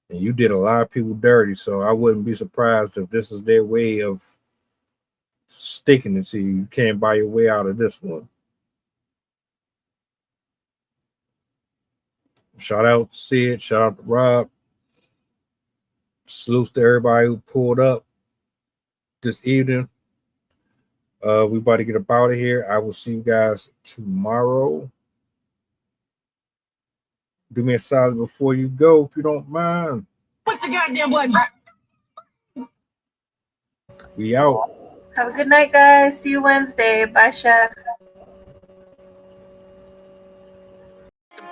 And you did a lot of people dirty, so I wouldn't be surprised if this is their way of sticking it to you. You can't buy your way out of this one. Shout out to Sid, shout out to Rob. Salutes to everybody who pulled up this evening. We about to get up out of here. I will see you guys tomorrow. Do me a solid before you go, if you don't mind. What's the goddamn button? We out. Have a good night, guys. See you Wednesday. Bye, Chef.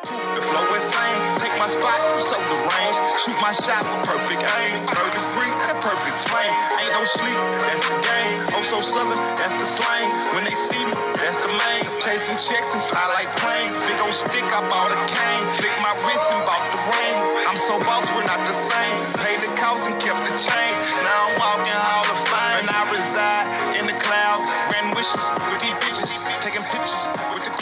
The flow insane. Take my spot, so the range. Shoot my shot with perfect aim. Third degree, that perfect flame. Ain't no sleep, that's the game. Oh, so southern, that's the slang. When they see me, that's the main. Chasing checks and fly like planes. Big old stick, I bought a cane. Flick my wrist and bought the ring. I'm so boss, we're not the same. Paid the cost and kept the change. Now I'm walking Hall of Fame. And I reside in the cloud. Grand wishes with these bitches. Taking pictures with the